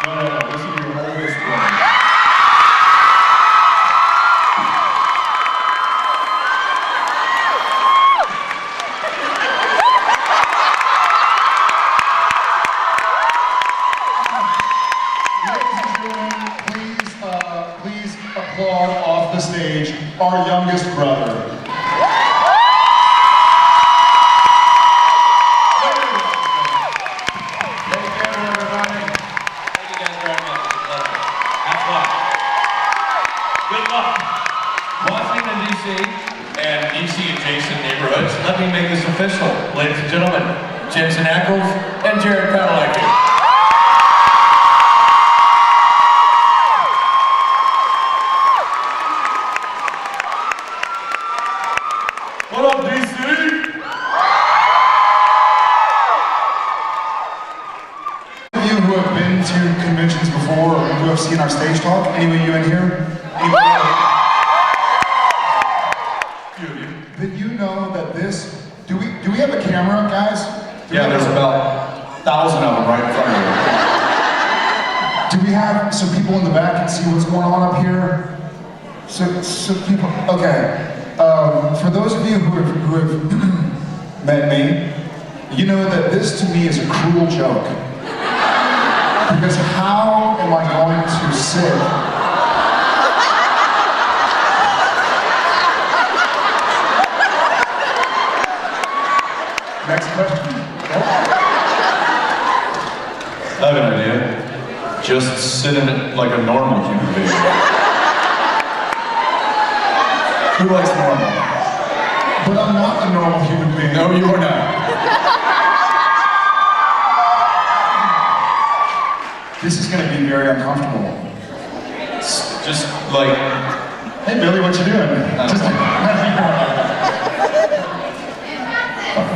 No, this is your oldest one. Ladies and gentlemen, please applaud off the stage our youngest brother. Washington, D.C. and D.C. adjacent neighborhoods, let me make this official. Ladies and gentlemen, Jensen and Jared Padalecki. What up, D.C.? Of you who have been to conventions before or who have seen our stage talk, any of you in here? Anybody? Then you know that this, do we have a camera, guys? Yeah, there's about 1,000 of them right in front of you. Do we have, so people in the back can see what's going on up here? So people, okay. For those of you who have met me, you know that this to me is a cruel joke. Because how am I going to sit Next question. I have an idea. Just sit in it like a normal human being. Who likes normal? But I'm not a normal human being. No, you are not. This is going to be very uncomfortable. Just like... Hey Billy, what you doing?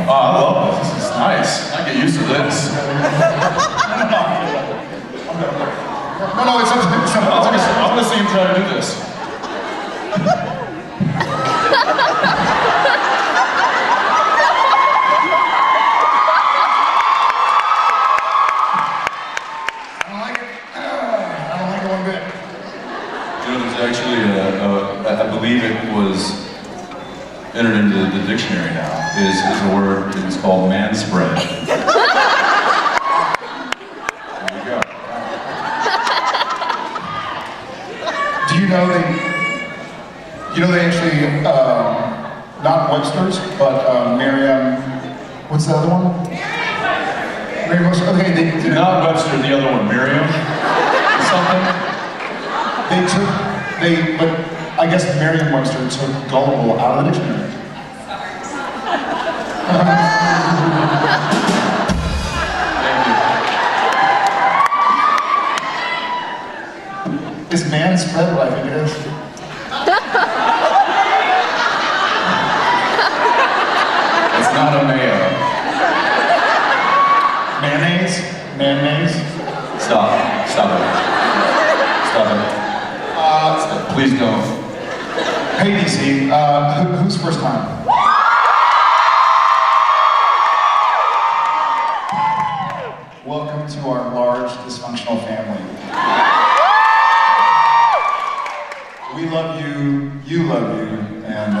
Oh, I love this. This is nice. I get used to this. No, it's okay. I'm gonna see him try to do this. I don't like it one bit. You know, there's actually I believe it was entered into the dictionary now, is a word, it's called manspread. There you go. Do you know they actually, not Webster's, but Merriam, what's the other one? Merriam-Webster, okay, they Not Webster, the other one, Miriam? Something? But I guess Merriam-Webster took gullible out of the dictionary. Is man spread what I think it is? It's not a mayo. Mayonnaise? Mayonnaise? Stop. Stop it. Stop it. Please don't. Hey DC, who's first time? Welcome to our large dysfunctional family. We love you, you love you, and I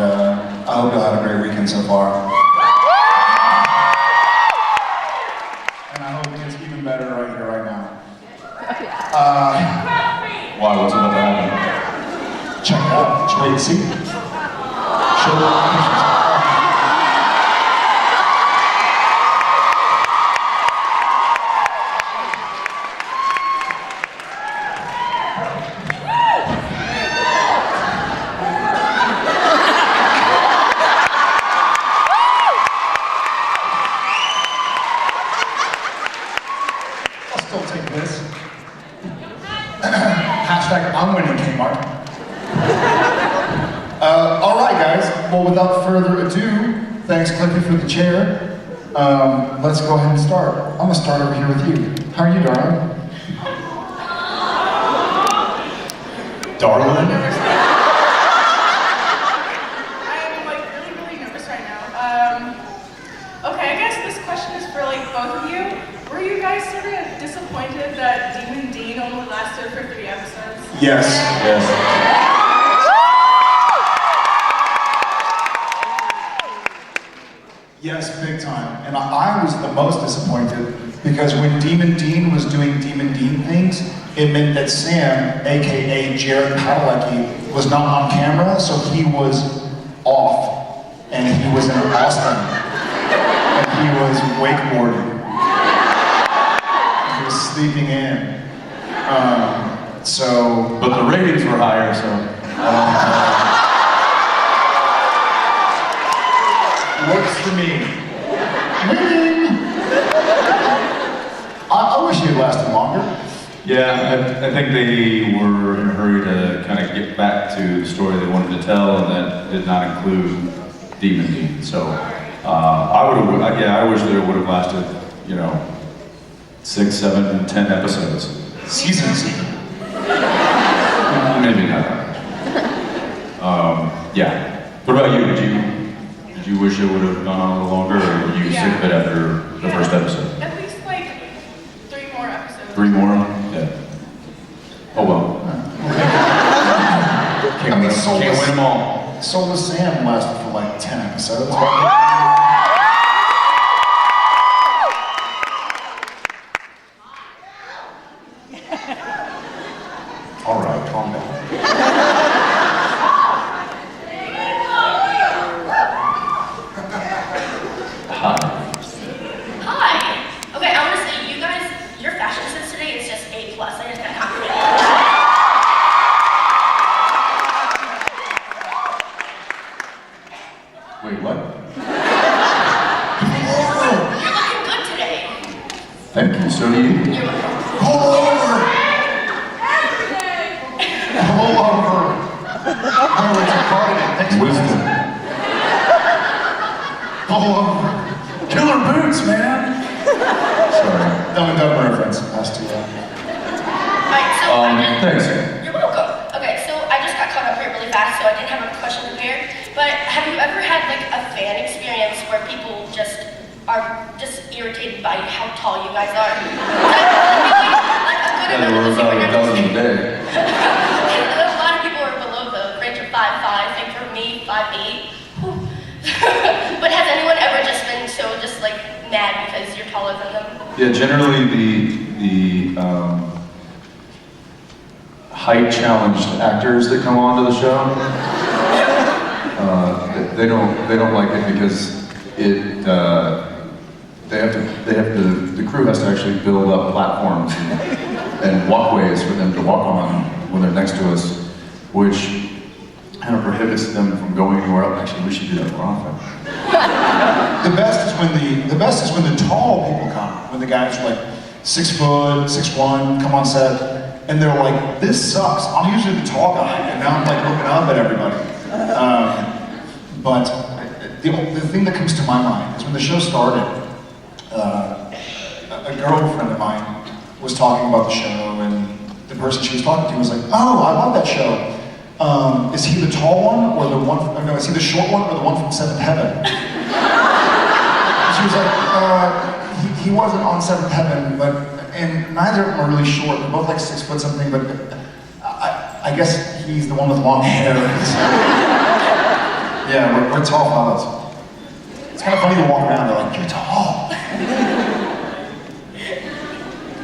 hope you'll have a great weekend so far. And I hope it gets even better right here, right now. Why? What's about to happen? Check it out, just wait and see. Show the pictures. I'll still take this. Hashtag I'm winning Kmart. All right, guys. Well, without further ado, thanks, Cliffy, for the chair. Let's go ahead and start. I'm gonna start over here with you. How are you, darling? Darling? I'm like really nervous right now. Okay, I guess this question is for like both of you. Were you guys sort of disappointed that Demon Dean only lasted for 3 episodes? Yes. Yes. Yes, big time. And I was the most disappointed because when Demon Dean was doing Demon Dean things, it meant that Sam, aka Jared Padalecki, was not on camera, so he was off. And he was in Austin. And he was wakeboarding. He was sleeping in. But the ratings were higher, so. Works for me. Winning! I wish he had lasted longer. Yeah, I think they were in a hurry to kind of get back to the story they wanted to tell, and that did not include Demon Dean. So I wish that it would have lasted, 6, 7, 10 episodes. Seasons. Maybe not. Yeah. What about you? Did you wish it would have gone on a little longer, or were you sick of it after the first episode? At least like 3 more episodes. 3 more? Yeah. Oh well. Can't win them all. Soul of Sam lasted for like 10 episodes. All right, calm down. Hi. Okay, I want to say, you guys, your fashion sense today is just A+. I just got compliment. Wait, what? You're looking good today. Thank you, so do you. You're welcome. Pull over! Pull over! Oh, it's a party. Thanks for Wisdom. Pull over. Killer boots, man! Sorry. Dumb and Dumber reference. Has to, Alright, so Thanks. you're welcome. Okay, so I just got caught up here really fast, so I didn't have a question prepared. But have you ever had like a fan experience where people just are just irritated by how tall you guys are? Yeah, there were about a dozen a day. A lot of people are below the range of 5'5", and for me, 5'8". But has anyone ever just been so just like mad because you're taller than them? Yeah, generally the height challenged actors that come onto the show, they don't like it because the crew has to actually build up platforms and walkways for them to walk on when they're next to us, which kind of prohibits them from going anywhere else. Actually, we should do that more often. The best is when the tall people come. When the guys are like 6 foot, 6'1", come on set, and they're like, "This sucks." I'm usually the tall guy, and now I'm like looking up at everybody. But the thing that comes to my mind is when the show started, a girlfriend of mine was talking about the show, and the person she was talking to was like, "Oh, I love that show. Is he the tall one, or the one? No, is he the short one, or the one from Seventh Heaven?" She was like, he wasn't on Seventh Heaven, and neither of them are really short. They're both like 6 foot something, but I guess he's the one with long hair. Yeah, we're tall fellas. It's kind of funny to walk around, they're like, "You're tall."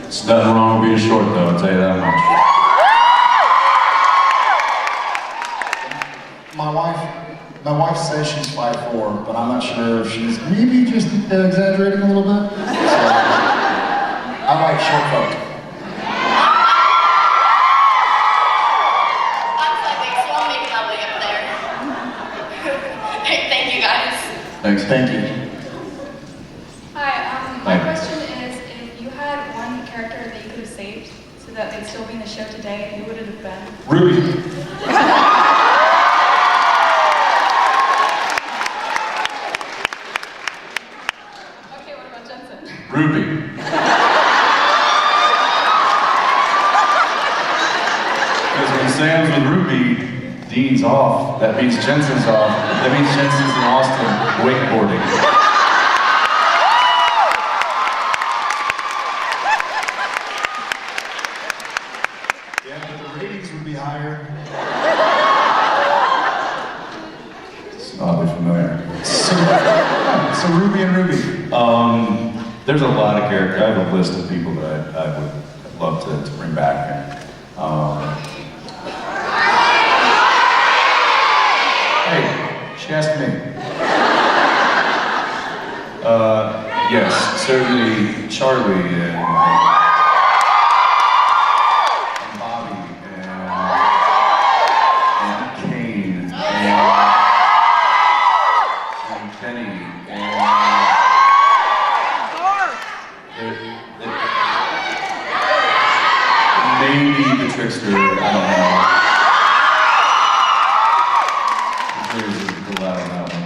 There's nothing wrong with being short, though, I'll tell you that much. My wife says she's 5'4", but I'm not sure if she's maybe just exaggerating a little bit. So, I like short folk. I'm 5'8", so I'm making my way up there. Thank you guys. Thanks. Thank you. Hi, my Hi. question is, if you had one character that you could have saved so that they'd still be in the show today, who would it have been? Ruby. Okay, what about Jensen? Ruby. Because when Sam's with Ruby, Dean's off. That means Jensen's off. That means Jensen's in Austin wakeboarding. higher. It's oddly familiar. So Ruby and Ruby. There's a lot of characters. I have a list of people that I would love to bring back. Hey, she asked me. Yes, certainly Charlie and Bobby and Cain and Benny and maybe the Trickster, I don't know. There's a pull out on that one.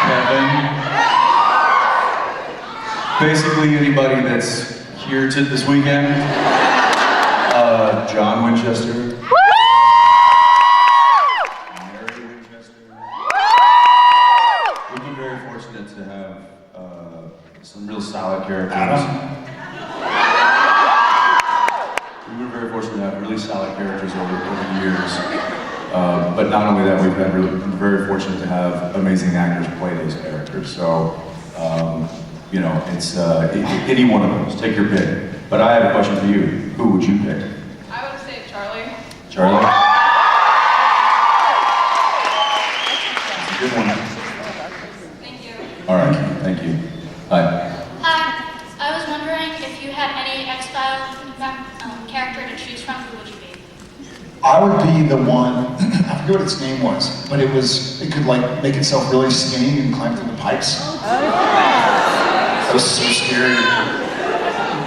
Kevin. Basically anybody that's here this weekend. John Winchester. Mary Winchester. We've been very fortunate to have some real solid characters. We've been very fortunate to have really solid characters over the years. But not only that, we've been very fortunate to have amazing actors play those characters. So, you know, it's any one of those. Take your pick. But I have a question for you. Who would you pick? I would say Charlie. Charlie? That's a good one. Thank you. All right. Thank you. Hi. Hi, I was wondering if you had any X-File character to choose from, who would you be? I would be the one, I forget what its name was, but it could like make itself really skinny and climb through the pipes. That was so scary.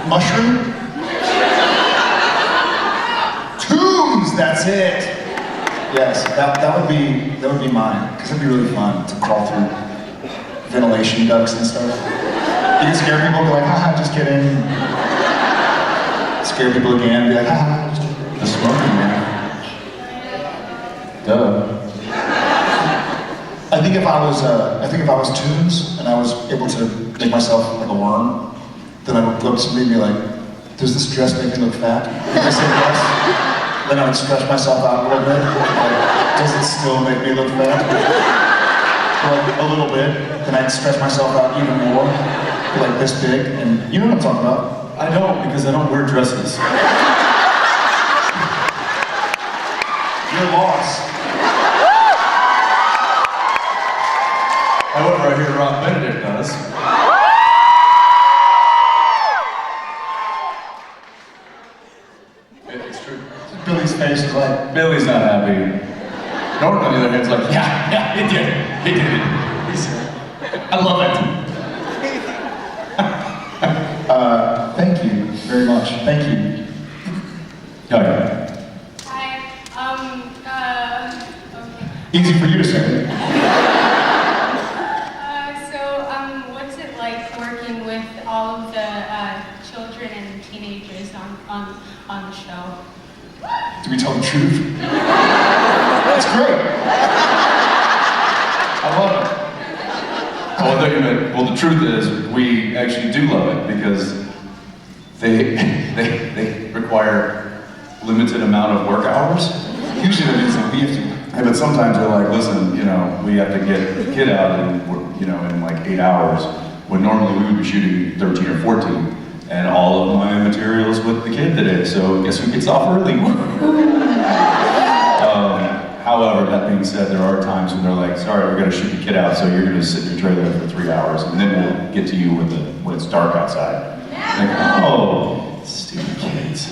Mushroom? Tombs, that's it. Yes, that would be mine, because it'd be really fun to crawl through ventilation ducts and stuff. You can scare people, be like, haha, just kidding. Scare people again, be like, haha, just kidding. The smoking man. Duh. I think if I was Tombs and I was able to make myself like a worm, then I would go up to somebody and be like, does this dress make me look fat? If I said yes, then I would stretch myself out a little bit. Like, does it still make me look fat? For like a little bit, then I'd stretch myself out even more, like this big, and you know what I'm talking about. I don't, because I don't wear dresses. You're lost. However, I hear Rob Benedict does. It's true. Billy's face is like, Billy's not happy. Norton, on the other hand, is like, yeah, he did it. He did it. I love it. thank you very much. Thank you. Okay. Hi. Okay. Easy for you to say. What's it like working with all of the children and teenagers on the show? Do we tell the truth? That's great. I love it. Well, I thought you meant, well, the truth is, we actually do love it because they require limited amount of work hours. Usually that means that we have to. Yeah, but sometimes they're like, listen, you know, we have to get the kid out in, you know, in like 8 hours, when normally we would be shooting 13 or 14, and all of my materials with the kid today, so guess who gets off early? However, that being said, there are times when they're like, sorry, we're gonna shoot the kid out, so you're gonna sit in your trailer for 3 hours, and then we'll get to you when it's dark outside. Like, oh, stupid kids.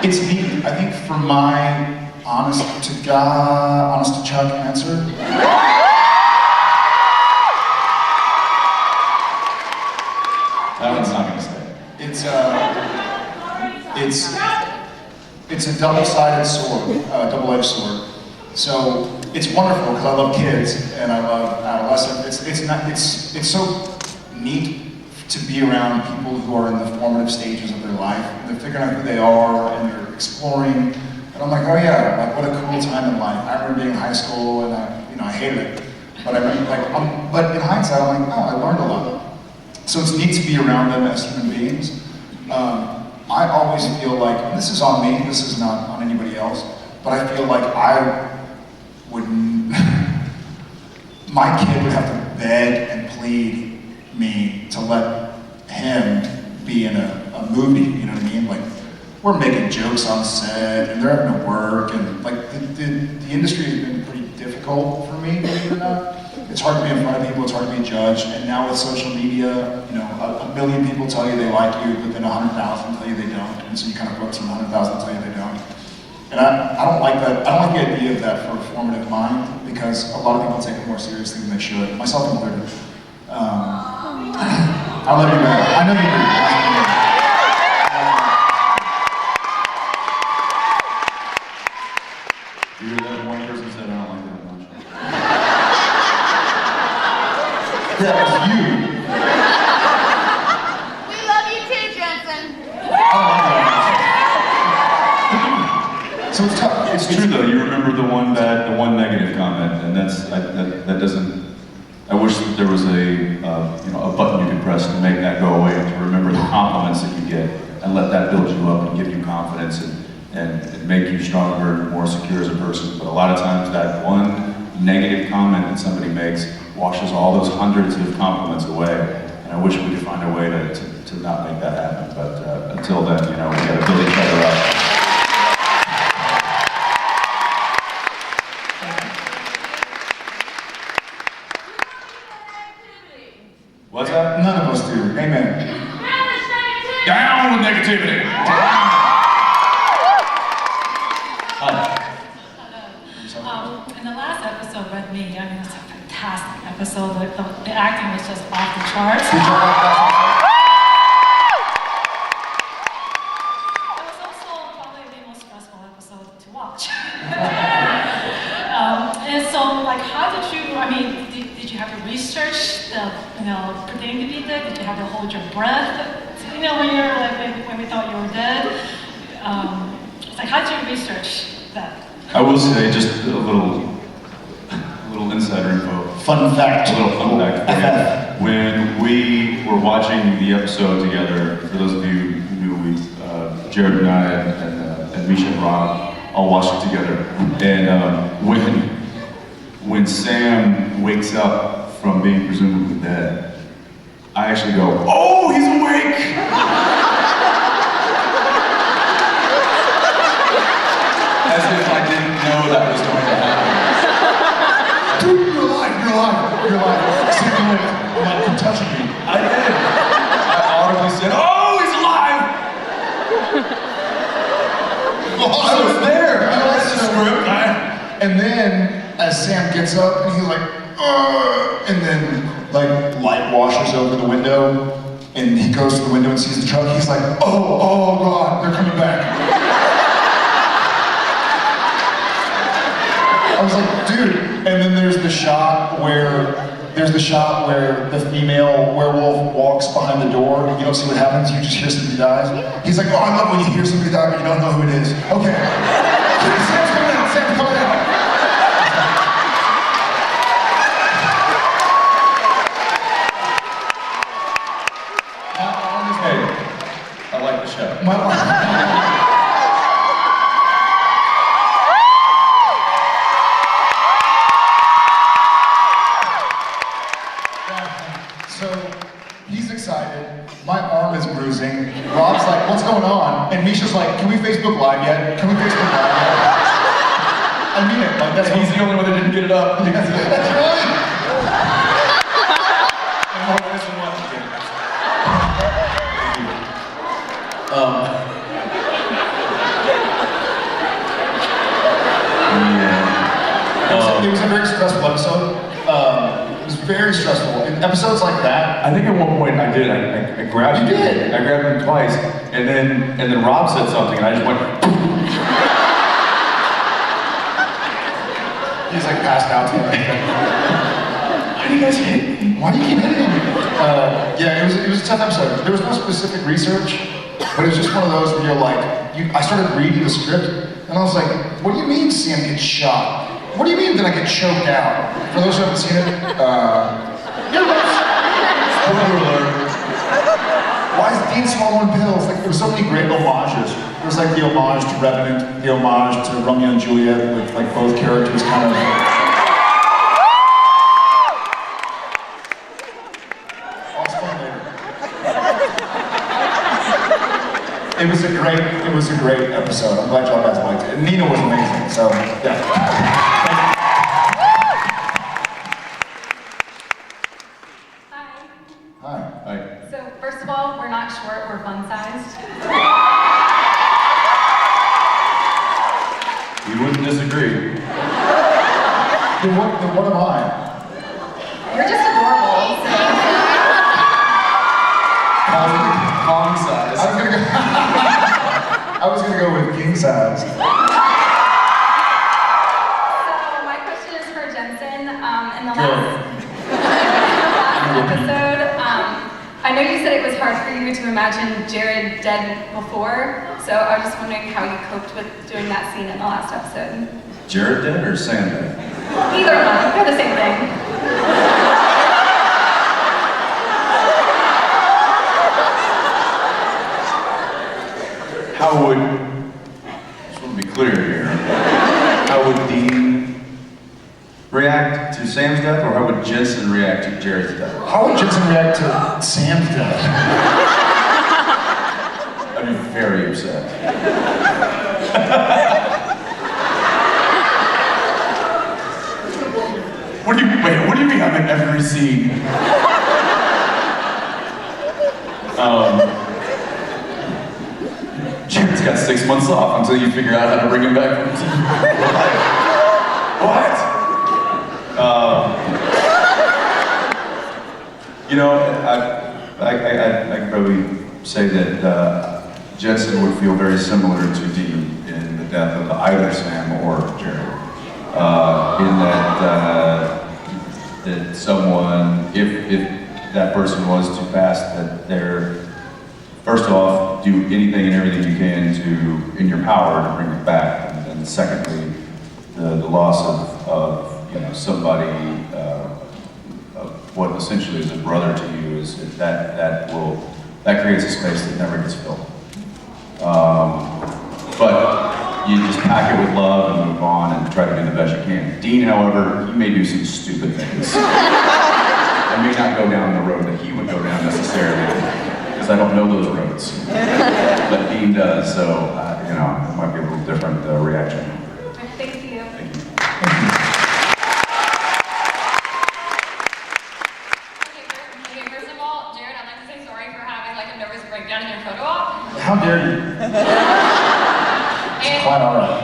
It's neat. I think for my honest to Chuck answer, That one's not gonna stay. it's a double-sided sword, double-edged sword. So it's wonderful because I love kids and I love adolescents. It's so neat to be around people who are in the formative stages of their life. And they're figuring out who they are and they're exploring. And I'm like, oh yeah, like what a cool time in life. I remember being in high school and I hated it. But but in hindsight, I'm like, oh, I learned a lot. So it's neat to be around them as human beings. I always always feel like, and this is on me, this is not on anybody else, but I feel like I wouldn't, my kid would have to beg and plead me to let him be in a movie, you know what I mean? Like, we're making jokes on set, and they're having to work, and like, the industry has been pretty difficult for me, believe it or not. It's hard to be in front of people, it's hard to be judged, and now with social media, you know, a million people tell you they like you, but then 100,000 tell you they don't, and so you kind of focus on 100,000 tell you they don't. And I don't like that, I don't like the idea of that for a formative mind, because a lot of people take it more seriously than they should, myself included. I love you, man. I know you do. You hear that? One person said, I don't like that much. Yeah, it's you. We love you too, Jensen. So it's tough. It's true though. You remember the one negative comment, and that doesn't. I wish that there was a button you could press to make that go away, to remember the compliments that you get, and let that build you up and give you confidence and make you stronger and more secure as a person. But a lot of times that one negative comment that somebody makes washes all those hundreds of compliments away. And I wish we could find a way to not make that happen. But until then, we gotta build each other up. What's that? None of us do. Amen. Down with negativity! In the last episode, Red Me, I mean, it's a fantastic episode. The acting was just off the charts. It was also probably the most stressful episode to watch. And so, like, how did you, I mean, did you have to research the, pretending to be dead? Did you have to hold your breath? When you're like, when we thought you were dead? Like, how did you research that? I will say just a little insider info. Fun fact. A little fun fact for you. When we were watching the episode together, for those of you who knew, Jared and I and Misha and Rob all watched it together. And when Sam wakes up from being presumably dead, I actually go, "Oh, he's awake!" As if I didn't know that was going to happen. Dude, you're alive. Sam, you're touching me. I did. I audibly said, "Oh, he's alive!" I was there. I read the script. And then, as Sam gets up, and he's like, and then, like, light washes over the window, and he goes to the window and sees the truck, he's like, oh God, they're coming back. I was like, dude, and then there's the shot where the female werewolf walks behind the door, and you don't see what happens, you just hear somebody dies. He's like, oh, I love when you hear somebody die, but you don't know who it is. Okay. Sam's coming out, Sam's coming out. Hey, I like the show. So he's excited. My arm is bruising. Rob's like, what's going on? And Misha's like, can we Facebook Live yet? Can we Facebook Live yet? I mean it. Like, that's He's the only one that didn't get it up. That's right. It was a very stressful episode. It was very stressful. In episodes like that, I think at one point I did. I grabbed him. You did? I grabbed him twice, and then Rob said something, and I just went. he's like passed out to me. Why do you guys hate me? Why do you keep hitting me? Yeah, it was a tough episode. There was no specific research, but it was just one of those where you're like, I started reading the script, and I was like, what do you mean Sam gets shot? What do you mean that I get choked out? For those who haven't seen it, Spoiler alert. Why is Dean swallowing pills? Like, there were so many great homages. There was like the homage to Revenant, the homage to Romeo and Juliet, with like both characters kind of. I'll explain later. It was a great episode. I'm glad y'all guys liked it. And Nina was amazing. So yeah. Hi. Hi. So first of all, we're not short, we're fun-sized. We wouldn't disagree. Then what am I? You're just adorable. Palm size. I was gonna go with king size. So my question is for Jensen. In the last episode, I know you said it was hard for you to imagine Jared dead before, so I was just wondering how you coped with doing that scene in the last episode. Jared dead or Sam dead? Either one, they're the same thing. How would, just want to be clear here, how would Dean react to Sam's death, or how would Jensen react to Jared's death? How would Jensen react to Sam's death? I'd be very upset. What do you mean I'm in every scene? Jared's got 6 months off until you figure out how to bring him back from What? You know, I could probably say that Jensen would feel very similar to Dean in the death of either Sam or Jared. In that someone, if that person was to pass, that they're, first off, do anything and everything you can in your power to bring it back, and then secondly, the loss of somebody, of what essentially is a brother to you, is that creates a space that never gets filled. But you just pack it with love and move on and try to do the best you can. Dean, however, he may do some stupid things. I may not go down the road that he would go down necessarily, because I don't know those roads. But Dean does, so it might be a little different reaction. Thank you. Thank you. Okay, first of all, Jared, I'd like to say sorry for having like a nervous breakdown in your photo op. How dare you? It's quite alright.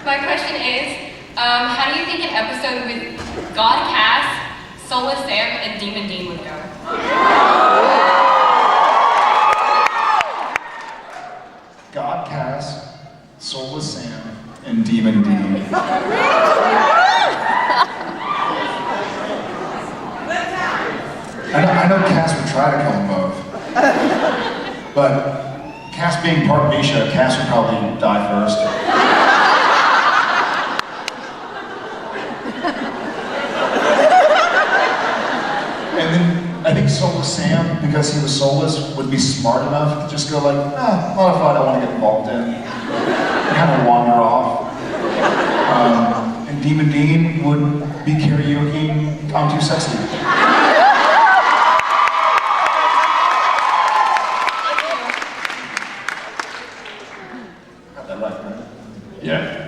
My question is, how do you think an episode with God Cass, Soulless Sam, and Demon Dean would go? God Cass, Soulless Sam, and Demon Dean. I know Cass would try to kill them both, but Cass being part Misha, Cass would probably die first. And then I think Soulless Sam, because he was soulless, would be smart enough to just go like, not a fight I want to get involved in. Kind of wander off. And Demon Dean would be karaoke, I'm too sexy. Got that right, right? Yeah.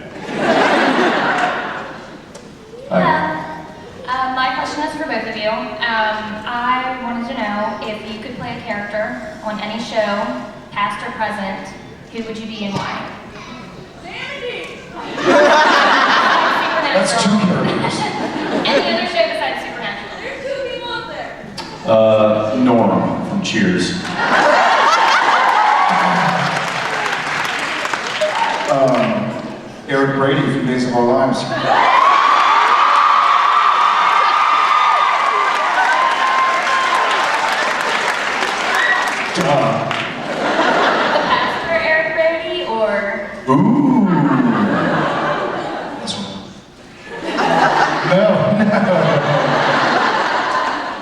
My question is for both of you. I wanted to know if you could play a character on any show, past or present, who would you be and why? That's two characters. Any other show besides Supernatural? There's 2 people up there. Norm from Cheers. Eric Brady from Days of Our Lives. The pastor Eric Brady or? Ooh. This one. No.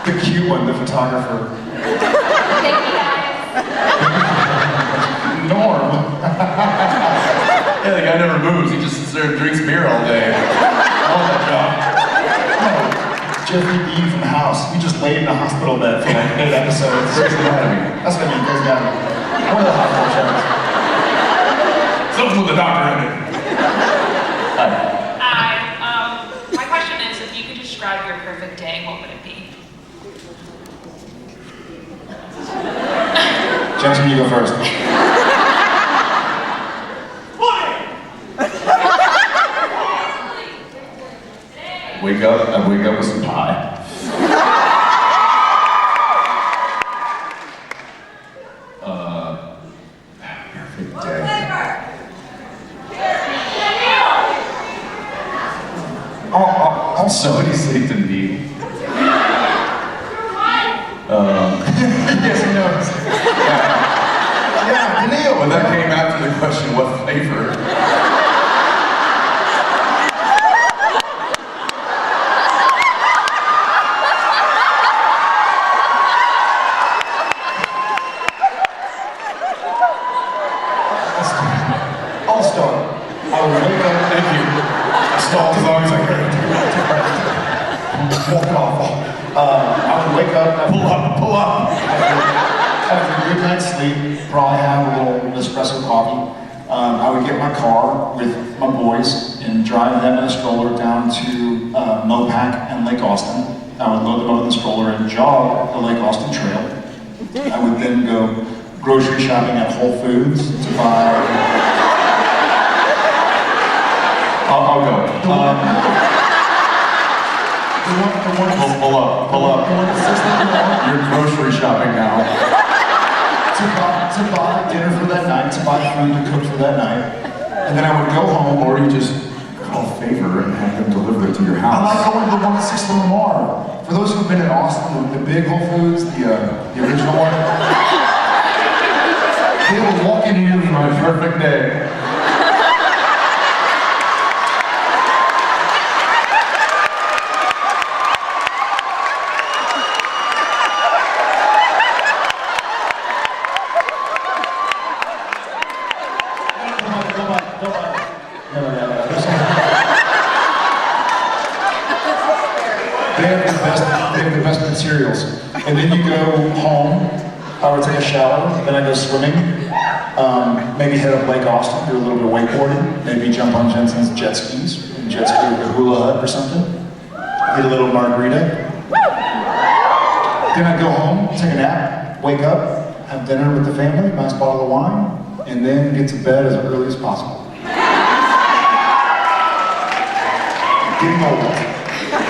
The cute one, the photographer. Thank you guys. there and drinks beer all day. I want that job. Jeffrey Dean from House. He just laid in a hospital bed for like 8 episodes. Grey's Anatomy. That's what I mean, Grey's Anatomy. One of the hospital shows. Something with the doctor in it. Hi. My question is, if you could describe your perfect day, what would it be? Jensen, you go first. I wake up with some pie. Perfect day. Oh, somebody say Denise. Yes, he knows. Yeah, Daniil. When that came after the question, what flavor? I'll start. I would wake up. Thank you. I stalled as long as I could. Walk off. I would wake up. Pull up. After a good night's sleep, probably have a little espresso coffee. I would get my car with my boys and drive them in a stroller down to Mopac and Lake Austin. I would load them up in the stroller and jog the Lake Austin Trail. I would then go grocery shopping at Whole Foods to buy. I'll go. Pull up. You're grocery shopping now. To buy dinner for that night, to buy food to cook for that night. And then I would go home. Or you just call Favor and have them deliver it to your I house. like going to the one at 6th and Lamar. For those who've been in Austin, the big Whole Foods, the original one. They will walk in here My perfect day. They have the best materials. And then you go home, I would take a shower, then I go swimming, maybe head up Lake Austin, do a little bit of wakeboarding, maybe jump on Jensen's jet skis, and jet ski with a hula hut or something, get a little margarita. Then I go home, take a nap, wake up, have dinner with the family, nice bottle of wine, and then get to bed as early as possible. Getting old.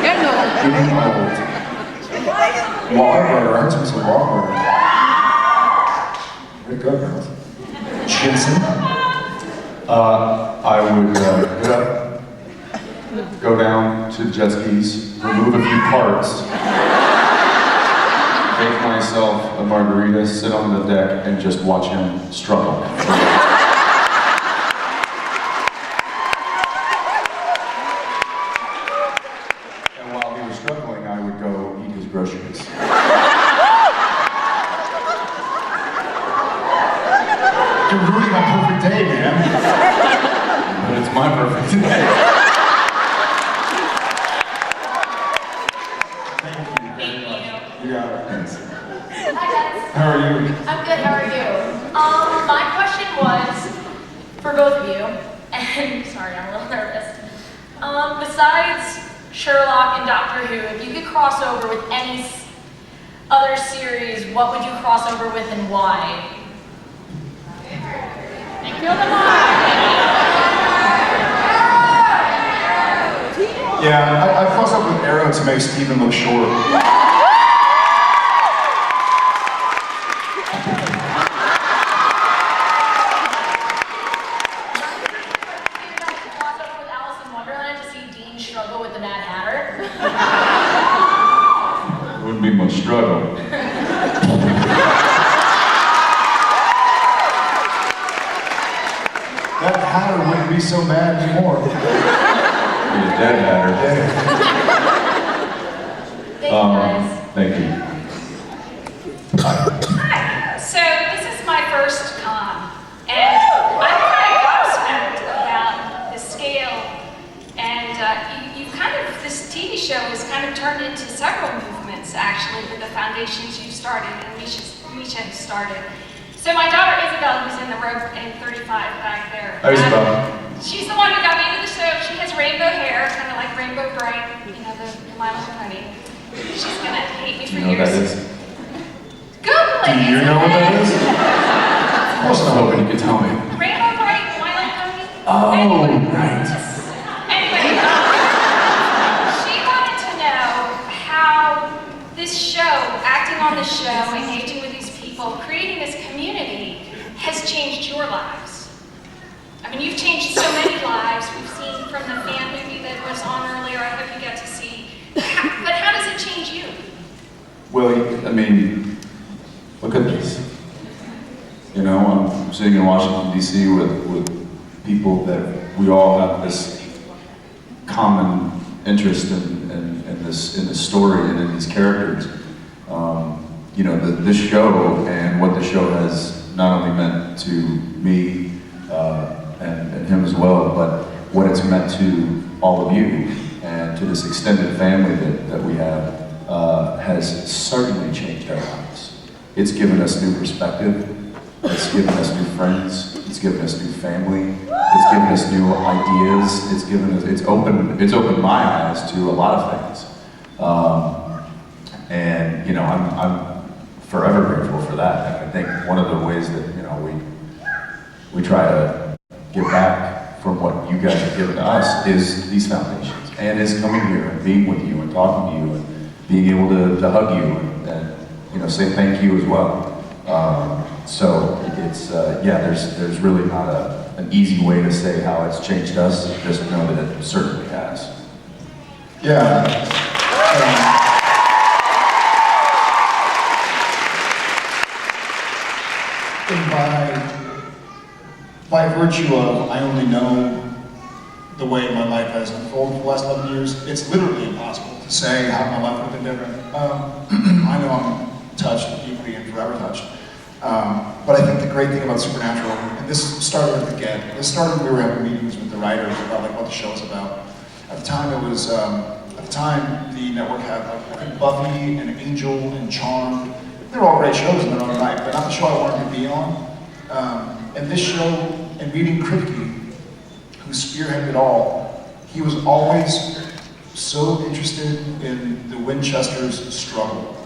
Getting old. Waterburger, I heard someone say Waterburger. Very good, girls. Jensen. I would get up, go down to jet skis, remove a few parts, make myself a margarita, sit on the deck, and just watch him struggle. And while he was struggling, I would go eat his groceries. You're ruining my perfect day, man. But it's my perfect day. Thank you very much. You got it. Thanks. Hi guys. How are you? I'm good, how are you? My question was for both of you, and sorry, I'm a little nervous. Besides Sherlock and Doctor Who, if you could cross over with any other series, what would you cross over with and why? Yeah, I crossed up with Arrow to make Steven look short. Cross over with Alice in Wonderland to see Dean struggle with the Mad Hatter? Wouldn't be much struggle. That Hatter wouldn't be so mad anymore. Be a dead hatter. Thank you guys. Thank you. Hi. So this is my first con, and I'm kind of gobsmacked about the scale show has kind of turned into several movements, actually, with the foundations you've started and Misha has started. So my daughter Isabel, who's in the row in 35 back there. Hi, Isabel. She's the one who got me into the show. She has rainbow hair, kind of like Rainbow Bright, you know, the My Little Pony. She's gonna hate me for You know what years. that is? Google it. Do you know what that is? Of course I was hoping you could tell me. Rainbow Bright, My Little Pony. Oh, Anyway. right. Anyway, she wanted to know how this show, acting on the show, engaging with these people, creating this community, has changed your lives. I mean, you've changed so many lives. We've seen from the fan movie that was on earlier. I hope you get to see. But how does it change you? Well, I mean, look at this. You know, I'm sitting in Washington, D.C. with people that we all have this common interest in this story and in these characters. You know, this show and what the show has not only meant to me and him as well, but what it's meant to all of you and to this extended family that we have has certainly changed our lives. It's given us new perspective. It's given us new friends. It's given us new family. It's given us new ideas. It's opened my eyes to a lot of things. And you know, I'm forever grateful for that. And I think one of the ways that, you know, we try to give back from what you guys have given to us is these foundations, and is coming here and being with you and talking to you and being able to hug you and you know, say thank you as well. So it's yeah, there's really not an easy way to say how it's changed us. Just know that it certainly has. Yeah. And by virtue of, I only know the way my life has unfolded for the last 11 years, it's literally impossible to say how my life would have been different. I know I'm touched deeply and forever touched. But I think the great thing about Supernatural, and this started at the get, this started when we were having meetings with the writers about like what the show was about. At the time it was, the network had like, I think Buffy and Angel and Charmed. They're all great shows in their own right, but not the show I wanted to be on. And this show, and meeting Kripke, who spearheaded it all, he was always so interested in the Winchesters' struggle,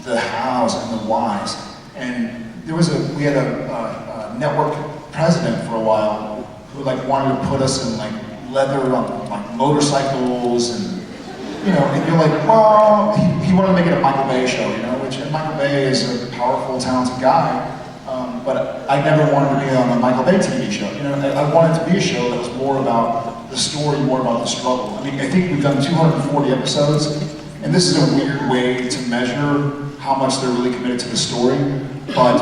the hows and the whys. And we had a network president for a while who like wanted to put us in like leather on like motorcycles and, you know, and you're like, well, he wanted to make it a Michael Bay show, you know, and Michael Bay is a powerful, talented guy, but I never wanted to be on a Michael Bay TV show. You know, I wanted to be a show that was more about the story, more about the struggle. I mean, I think we've done 240 episodes, and this is a weird way to measure how much they're really committed to the story, but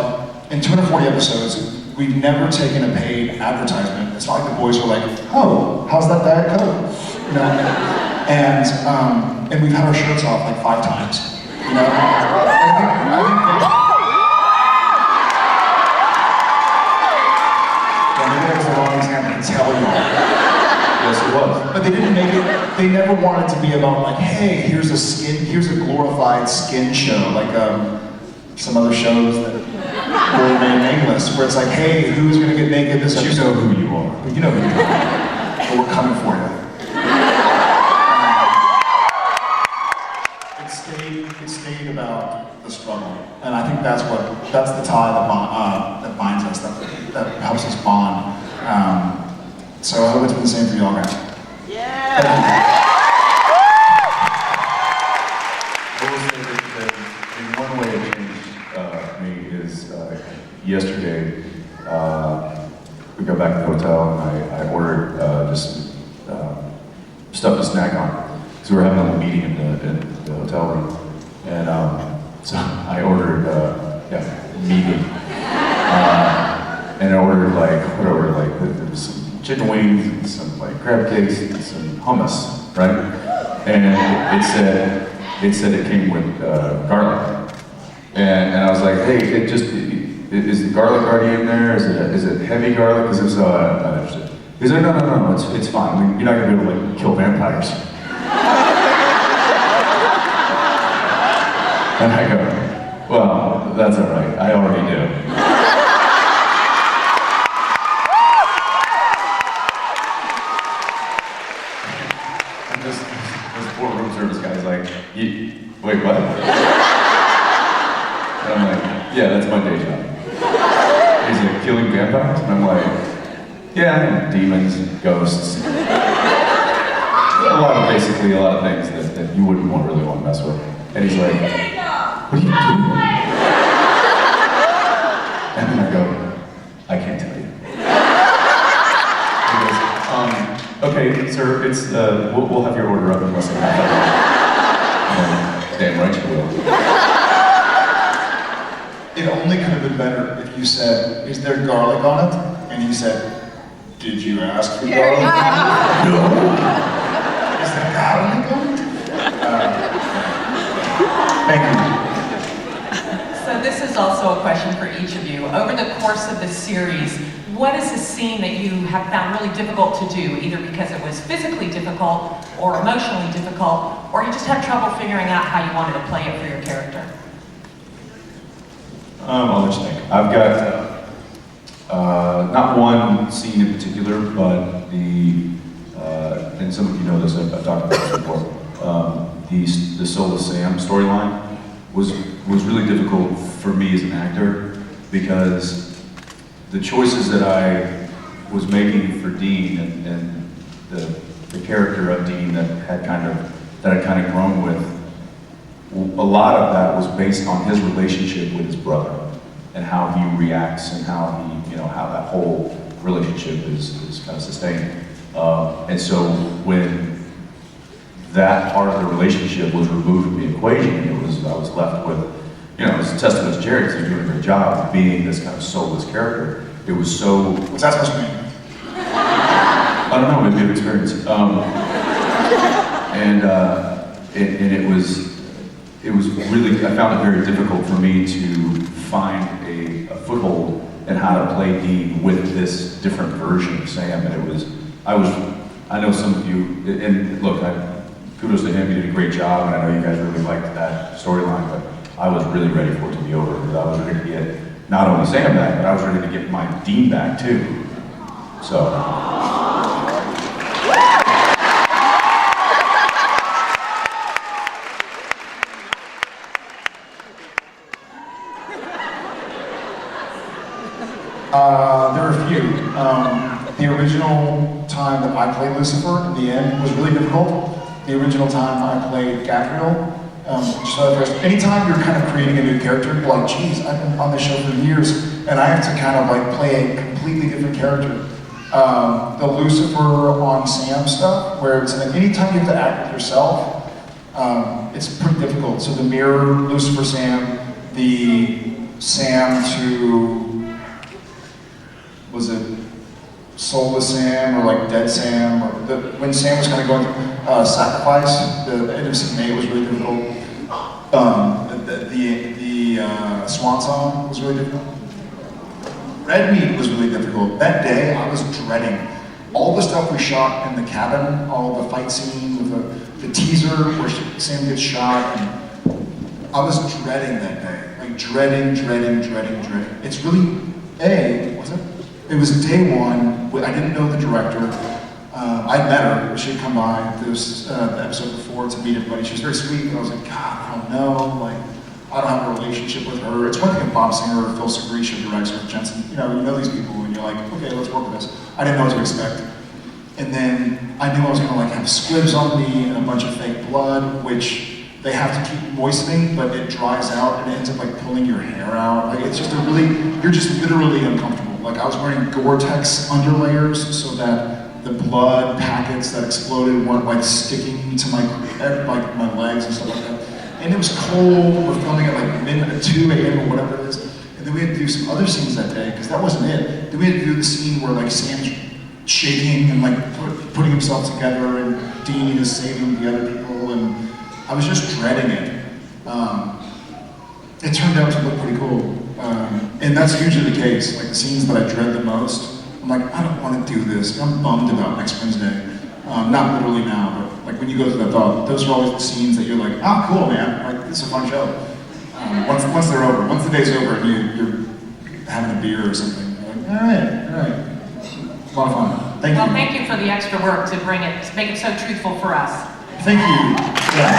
in 240 episodes, we've never taken a paid advertisement. It's not like the boys are like, oh, how's that Diet Coke? You know, and we've had our shirts off like 5 times. You know, maybe that was the wrong example to tell you. Yes, it was. But they didn't make it. They never wanted to be about like, hey, here's a glorified skin show, like some other shows that will remain nameless, where it's like, hey, who's gonna get naked this episode? You know who you are. But you know who you are. But we're coming for you. It stayed about the struggle, and I think that's the tie that binds us, that helps us bond. So I hope it's been the same for y'all guys. Yeah. I will say that in one way it changed me is yesterday we got back to the hotel and I ordered just stuff to snack on because we were having a little meeting in the hotel room, and so I ordered meeting, and I ordered there was some chicken wings and some like crab cakes and some hummus, right? And it said it came with garlic, and I was like, hey, is the garlic already in there? Is it heavy garlic? Because if so, I'm not interested. He's like, no, it's fine. You're not gonna be able to like kill vampires. And I go, well, that's all right, I already do. And this poor room service guy's like, wait, what? And I'm like, yeah, that's my day job. He's like, killing vampires? And I'm like, yeah, demons and ghosts. Basically a lot of things that you wouldn't really want to mess with. And he's like, what are you doing? And then I go, I can't tell you. He goes, okay, sir, it's, we'll have your order up in less than half an hour. Damn right you will. It only could have been better if you said, is there garlic on it? And he said, did you ask for garlic? No. Is there garlic on it? Thank you. So this is also a question for each of you. Over the course of the series, what is a scene that you have found really difficult to do, either because it was physically difficult or emotionally difficult, or you just had trouble figuring out how you wanted to play it for your character? I'll just think. I've got not one scene in particular, but and some of you know this, I've talked about this before, the Soulless Sam storyline was really difficult for me as an actor, because the choices that I was making for Dean and the character of Dean that I'd kind of grown with, a lot of that was based on his relationship with his brother and how he reacts and how how that whole relationship is kind of sustained. And so when that part of the relationship was removed from the equation, I was left with, it's a testament to Jared, because he's doing a great job of being this kind of soulless character. It was so... What's that supposed to mean? I don't know, maybe experience. And it was really, I found it very difficult for me to find a foothold in how to play Dean with this different version of Sam. And I know some of you, and look, kudos to him, he did a great job, and I know you guys really liked that storyline, but I was really ready for it to be over, because I was ready to get not only Sam back, but I was ready to get my Dean back too. So. There are a few. The original time that I played Lucifer in the end was really difficult. The original time I played Gabriel, anytime you're kind of creating a new character, you're like, geez, I've been on this show for years, and I have to kind of like play a completely different character. The Lucifer on Sam stuff, where it's anytime you have to act with yourself, it's pretty difficult. So the mirror Lucifer Sam, the Sam to, was it Soulless Sam or like Dead Sam, or when Sam was kind of going through sacrifice, the end of season 8 was really difficult. The Swan Song was really difficult. Red Meat was really difficult. That day I was dreading all the stuff we shot in the cabin, all the fight scene with the teaser where Sam gets shot, and I was dreading that day. Like dreading. It's really, it was day one. I didn't know the director. I'd met her. She had come by the episode before to meet everybody. She was very sweet, and I was like, God, I don't know. Like, I don't have a relationship with her. It's one thing if Bob Singer or Phil Segrisha directs or Jensen. You know these people, and you're like, okay, let's work with this. I didn't know what to expect. And then I knew I was gonna have squibs on me and a bunch of fake blood, which they have to keep moistening, but it dries out and it ends up pulling your hair out. It's just you're just literally uncomfortable. I was wearing Gore-Tex underlayers so that the blood packets that exploded weren't sticking to my legs and stuff like that. And it was cold. We're filming at 2 a.m. or whatever it is. And then we had to do some other scenes that day, because that wasn't it. Then we had to do the scene where Sam's shaking and putting himself together, and Dean is saving the other people, and I was just dreading it. It turned out to look pretty cool. And that's usually the case. The scenes that I dread the most, I'm like, I don't want to do this. I'm bummed about next Wednesday. Not literally now, but when you go through that thought, those are always the scenes that you're like, oh, cool, man. It's a fun show. Once they're over, once the day's over, and you're having a beer or something. You're like, all right. A lot of fun. Thank you. Well, thank you for the extra work to bring it, to make it so truthful for us. Thank you. Yeah.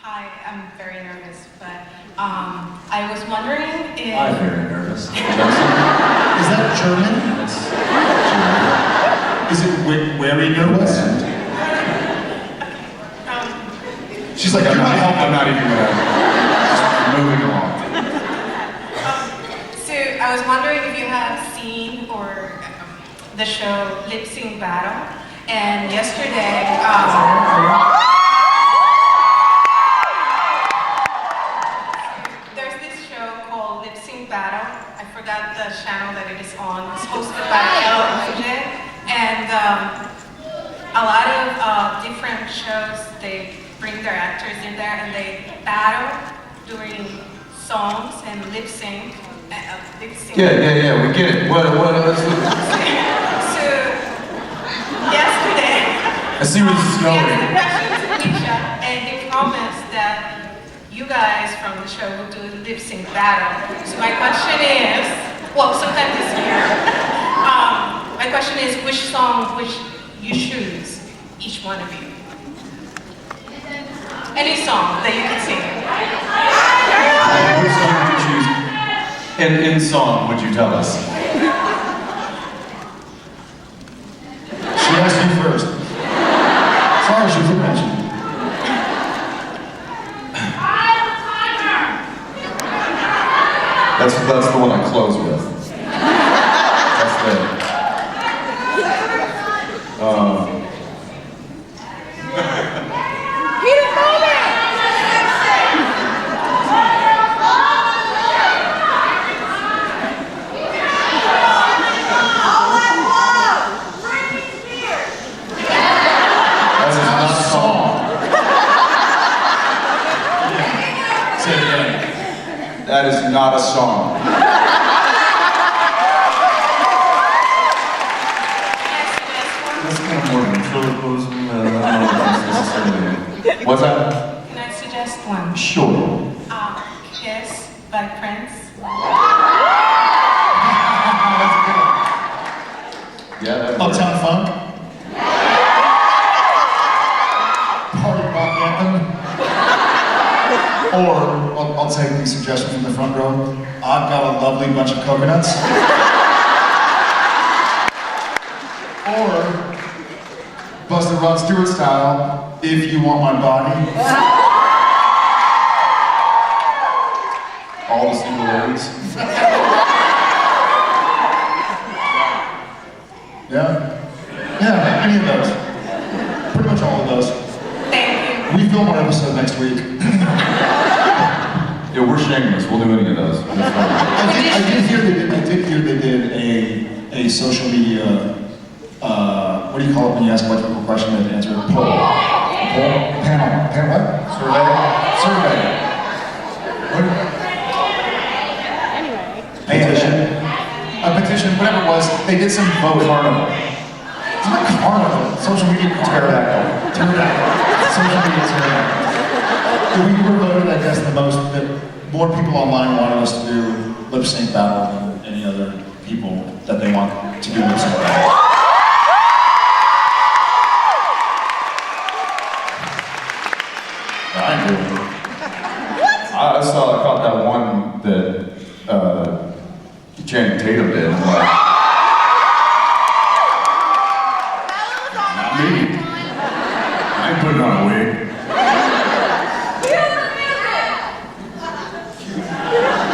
Hi, I'm very nervous, but I was wondering if... I'm very nervous. Is that German? That's German. Is it very nervous? She's like, I'm not even gonna, just moving along. So I was wondering if you have seen the show Lip Sync Battle, and yesterday, there's this show called Lip Sync Battle. I forgot the channel that it is on. It's hosted by LJ, and a lot of different shows, they bring their actors in there and they battle doing songs and lip sync. Yeah, we get it. What? So, yesterday, I see where this is going. we asked the question to Misha, and they promised that you guys from the show will do a lip sync battle. So my question is, well, sometime this year, my question is, which song would you choose, each one of you? Any song that you can sing. Which song would you choose? In song, would you tell us? She asked you first. Sorry, she didn't mention. That's the one I close with. That's the. That is not a song. That's kind of more ventriloquism. I don't know if that's necessarily. What's that? Can I suggest one? Sure. Kiss by Prince. Yeah, that Uptown Funk. Party rock anthem. Or, I'll take the suggestion from the front row. I've got a lovely bunch of coconuts. Or, Busta Rod Stewart style, If You Want My Body. All the single ladies. Yeah, any of those. Pretty much all of those. Thank you. We film our episode next week. Yeah, we're shameless. We'll do any of those. I did hear they did a social media, what do you call it when you ask a electrical question and answer a poll? Panel, what? Survey. What? Petition. A petition, whatever it was, they did some vote carnival. It's not carnival, social media pterodactyl. Social media pterodactyl. We were voted, I guess, the most, that more people online wanted us to do lip sync battle than any other people that they want to do lip sync battle. I do. I caught that one that Channing Tatum did. I'm like, not me. I ain't putting on a wig.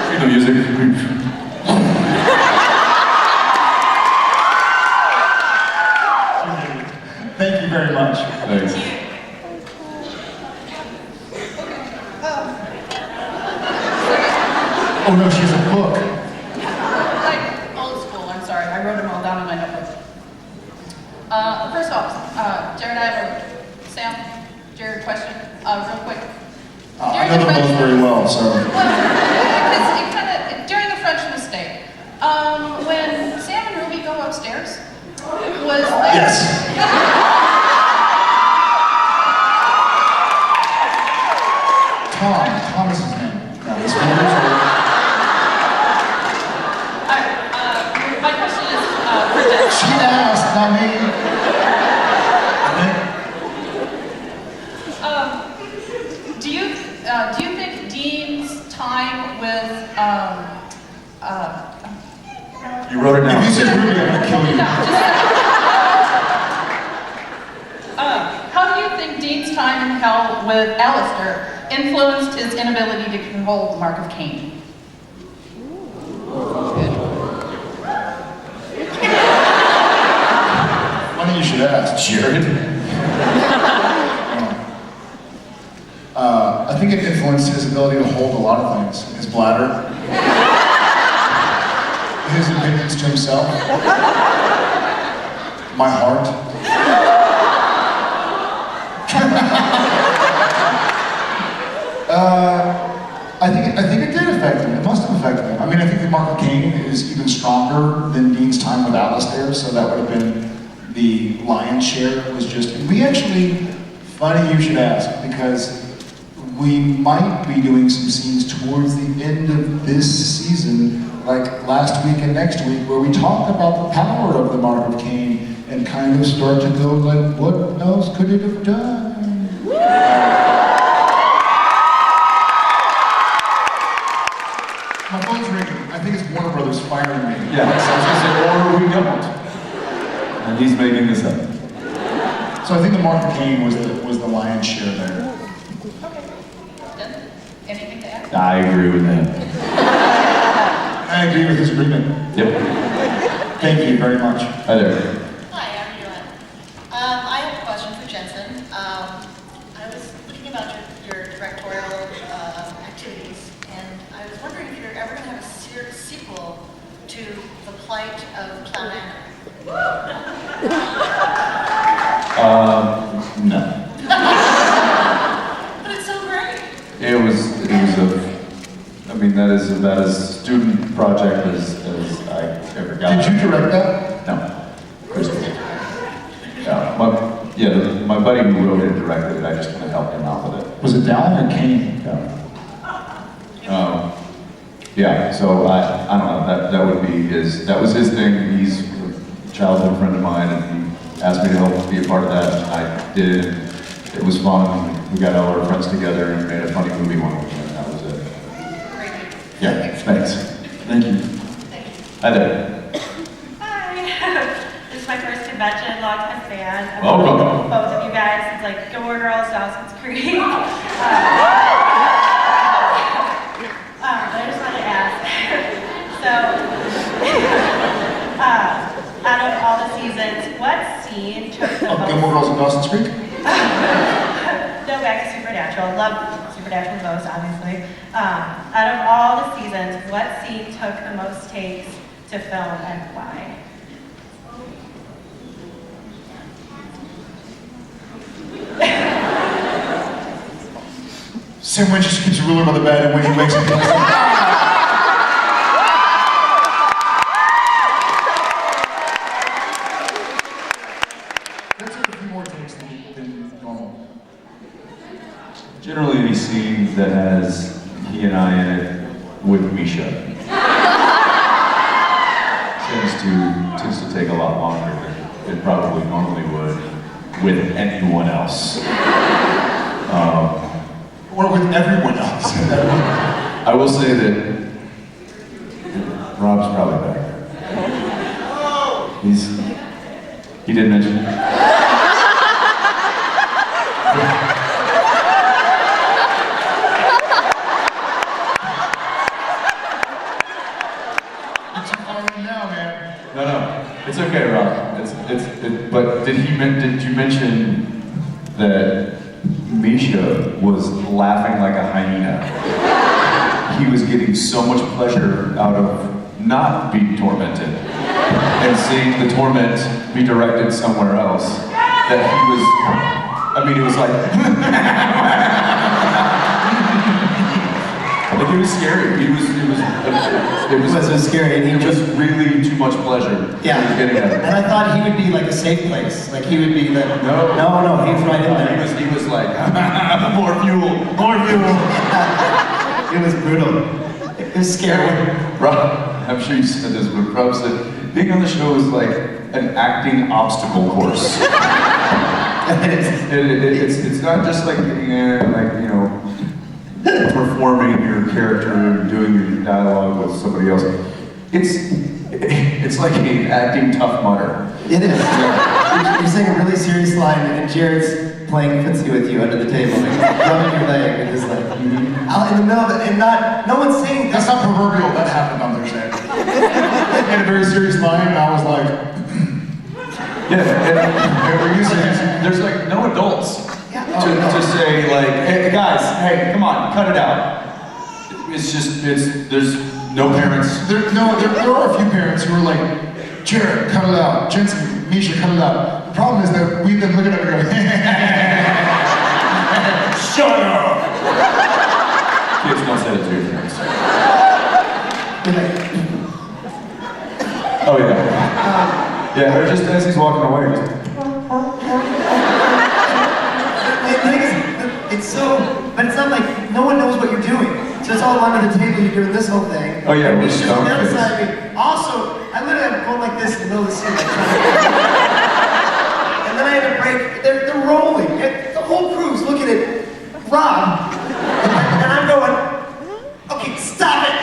Cue the music. Thank you very much. Thanks. Oh no, she's a book. Like old school, I'm sorry. I wrote them all down in my notebook. First off, Jared, Sam, Jared, question, real quick. I know them both very well, so. Well, because it kind of, during the French mistake, when Sam and Ruby go upstairs, was there... Yes. Tom is his name. No, his My question is for Jensen. She asked, not me. Do you think Dean's time with You wrote it down. If you say Ruby, I'm gonna kill you. How do you think Dean's time in hell with Alistair influenced his inability to control the Mark of Cain? Funny you should ask, Jared. I think it influenced his ability to hold a lot of things. His bladder. His opinions to himself. My heart. I think it did affect him. It must have affected him. I mean, I think the Mark of Cain is even stronger than Dean's time with Alistair, so that would have been the lion's share. Was just, we actually, funny you should ask, because we might be doing some scenes towards the end of this season, like last week and next week, where we talk about the power of the Mark of Cain and kind of start to go like, what else could it have done? My phone's ringing. I think it's Warner Brothers firing me. Yeah, so I was gonna say, or we don't. And he's making this up. So I think the Mark of Cain was the lion's share there. Anything to add? I agree with him. I agree with his agreement. Yep. Thank you very much. Hi there. Hi, how are you doing? I have a question for Jensen. I was thinking about your directorial activities, and I was wondering if you're ever going to have a sequel to The Plight of Clown Anchor. No. But it's so great. It was I mean, that is about as student project as I ever got. Did you direct that? No. Chris did. My buddy who wrote it and directed it, I just kind of helped him out with it. Was it Dallin or Cain? Yeah, so I don't know, that would be that was his thing. He's a childhood friend of mine, and he asked me to help be a part of that, and I did. It was fun. We got all our friends together and made a funny movie one weekend, and that was it. Yeah, thanks. Thank you. Hi there. Hi. This is my first convention, long-time fan. Welcome. Both of you guys. It's like Gilmore Girls, Dawson's Creek. I just wanted to ask. So, out of all the seasons, what scene took the most... Gilmore Girls and Dawson's Creek? No, back to Supernatural. Love Supernatural the most, obviously. Out of all the seasons, what scene took the most takes to film and why? Sam Winchester keeps a ruler by the bed, and when he wakes up, he's like, that took a few more takes than normal. Generally, any scene that has he and I in it with Misha tends to take a lot longer than it probably normally would with anyone else. Or with everyone else. I will say that Rob's probably back there. He didn't mention it. No, it's okay, Rob. But did you mention that Misha was laughing like a hyena? He was getting so much pleasure out of not being tormented and seeing the torment be directed somewhere else that he was. I mean, it was like. Like it was scary. It was scary. It was really too much pleasure. Yeah. He was getting at it. And I thought he would be like a safe place. Like he would be the. No, he was right in there. He was like, more fuel. It was brutal. It was scary. Rob, I'm sure you said this, but Rob said, being on the show is like an acting obstacle course. It's not just like getting in, like, you know, performing your character and doing your dialogue with somebody else. It's like an acting Tough Mudder. It is. You're saying a really serious line, and Jared's playing footsie with you under the table, like rubbing your leg and just like out in the middle of it, and no one's saying That's not proverbial. That happened on Thursday. In a very serious line, and I was like, there's like no adults to say like, hey guys, hey, come on, cut it out. There's no parents. There are a few parents who are like, Jared, cut it out. Jensen, Misha, cut it out. The problem is that we've been looking at it going, shut up! Kids don't say that to your parents. Oh yeah. Yeah, or just as he's walking away. It's so, but it's not like no one knows what you're doing. So it's all under the table. You're doing this whole thing. Oh yeah, we're just on the other side of me. Also, I literally am going like this in the middle of the scene, like, and then I had to break. They're rolling. The whole crew's looking at Rob, and I'm going, okay, stop it.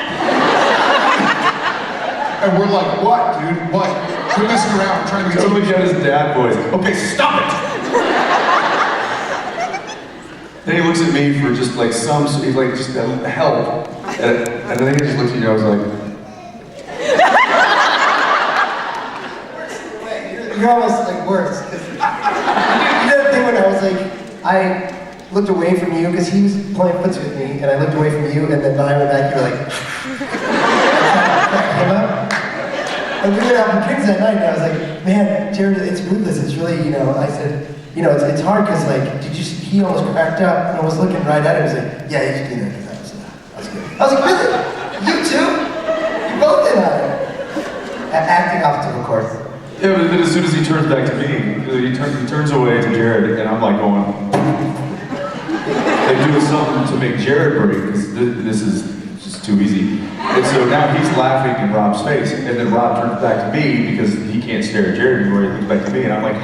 And we're like, what, dude? What? Quit messing around. We're trying to get Totally get his dad voice. Okay, stop it. Then he looks at me for just like he's like, just help. And then he just looks at you, I was like, You're almost like worse. You did the thing when I was like, I looked away from you because he was playing footsie with me, and I looked away from you, and then behind my back you were like, and we went out for drinks that night, and I was like, man, Jared, it's ruthless. It's really, I said, it's hard because like, he almost cracked up, and I was looking right at him. He was like, yeah, you can do that because that was good. I was like, really? You too? You both did that. Acting obstacle course. yeah, but then as soon as he turns back to me, he turns away to Jared, and I'm like going, they're doing something to make Jared break, because this is just too easy. And so now he's laughing in Rob's face, and then Rob turns back to me because he can't stare at Jared anymore, he looks back to me, and I'm like,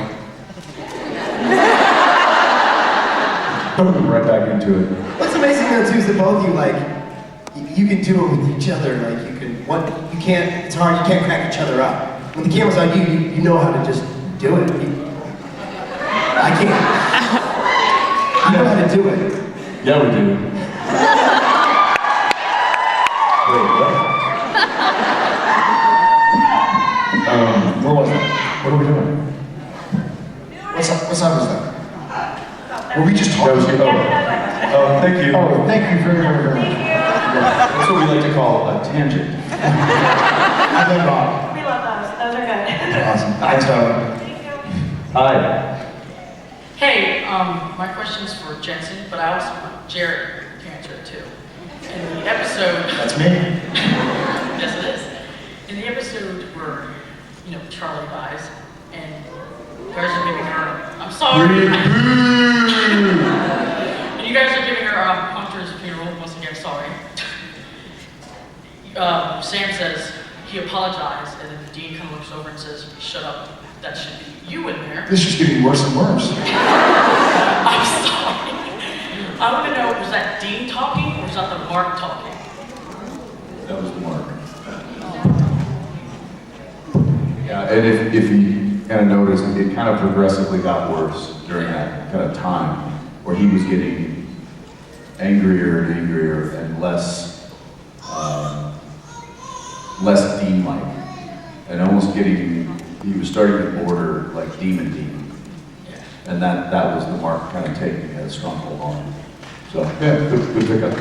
boom, right back into it. What's amazing though too is that both of you, like, you can do it with each other, like you can't, it's hard, you can't crack each other up. When the camera's on you know how to just do it. I can't. You know how to do it. Yeah, we do. Wait, what? Where was that? What are we doing? What side was that? Were we just talking? That was you. Oh, thank you. Oh, thank you very, very, very much. That's what we like to call a tangent. And then Rob. We love those. Those are good. Awesome. Hi, Tom. Hi. Hey, my question's for Jensen, but I also want Jared to answer it too. In the episode... That's me. Yes, it is. In the episode where, Charlie dies, and you guys are giving her... I'm sorry! And you guys are giving her Hunter's funeral, once again, sorry. Sam says he apologized, and then the dean kind of looks over and says, shut up, that should be you in there. This is getting worse and worse. I'm sorry. I want to know, was that Dean talking, or was that the Mark talking? That was the Mark. Yeah, and if you kind of noticed, it kind of progressively got worse during that kind of time, where he was getting angrier and angrier and less Dean-like, and almost he was starting to border like Demon Dean. And that was the Mark kind of taking a stronghold on him. So, yeah, good pickup.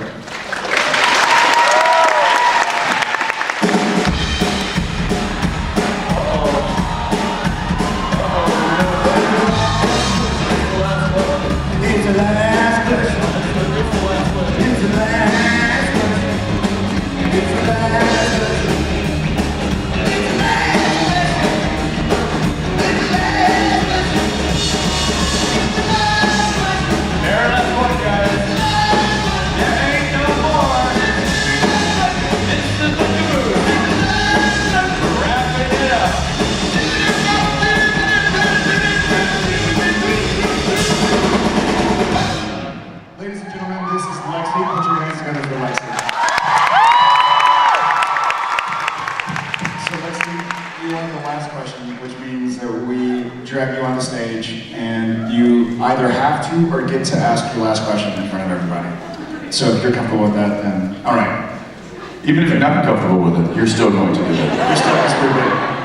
together for Lexi. So Lexi, you have the last question, which means that we drag you on the stage, and you either have to or get to ask your last question in front of everybody. So if you're comfortable with that, then all right. Even if you're not comfortable with it, you're still going to do it. You're still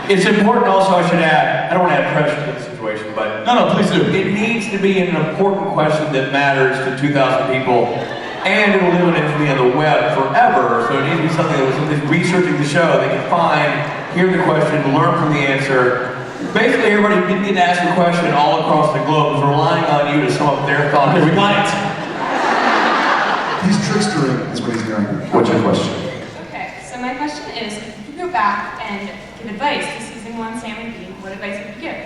It's important also, I should add, I don't want to add pressure to the situation, but no, please do. It needs to be an important question that matters to 2,000 people, and it'll live in infamy on the web forever, so it needs to be something that when somebody's researching the show, they can find, hear the question, learn from the answer. Basically, everybody who didn't get to ask a question all across the globe is relying on you to sum up their thoughts. Okay, we got it. He's trickstering, is what he's doing. What's your question? Okay, so my question is, if you could go back and give advice to season 1 Sam and Dean, what advice would you give?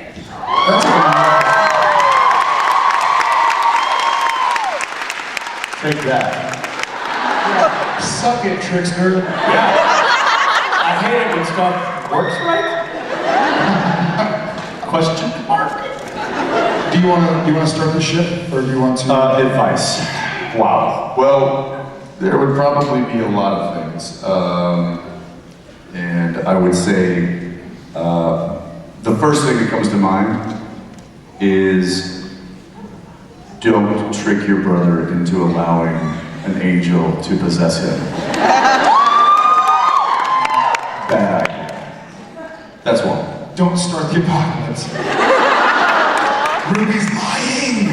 Take that. Suck it, trickster. Yeah. I hate it when stuff works right. Question mark. Do you want to start the ship, or do you want to? Advice. Wow. Well, there would probably be a lot of things. And I would say the first thing that comes to mind is don't trick your brother into allowing an angel to possess him. Bad idea. That's one. Don't start the apocalypse. Ruby's lying!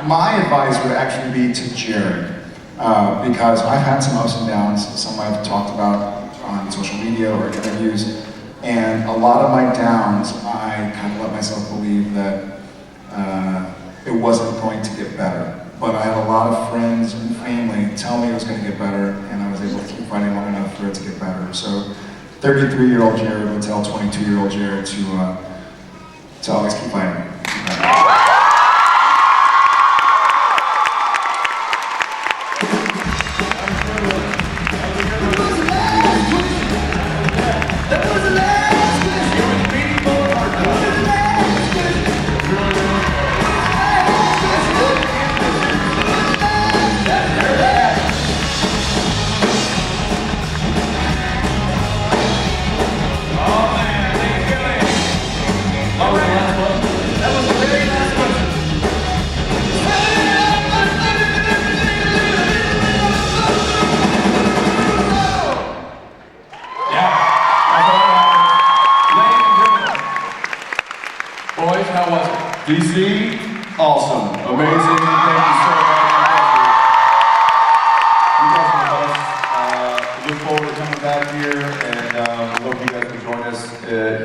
My advice would actually be to Jared, because I've had some ups and downs, some I've talked about on social media or interviews, and a lot of my downs, I kind of let myself believe that it wasn't going to get better. But I had a lot of friends and family tell me it was going to get better, and I was able to keep fighting long enough for it to get better. So 33-year-old Jared would tell 22-year-old Jared to always keep fighting. Boys, how was it? DC, awesome, amazing, thank you so much. You guys are the best. Look forward to coming back here, and we hope you guys can join us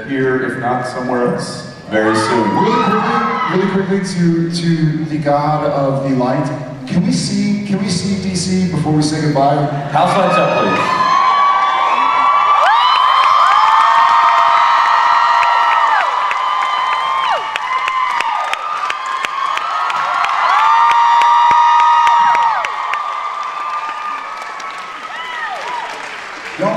here, if not somewhere else, very soon. Really quickly to the God of the light. Can we see DC before we say goodbye? House lights up, please. Y'all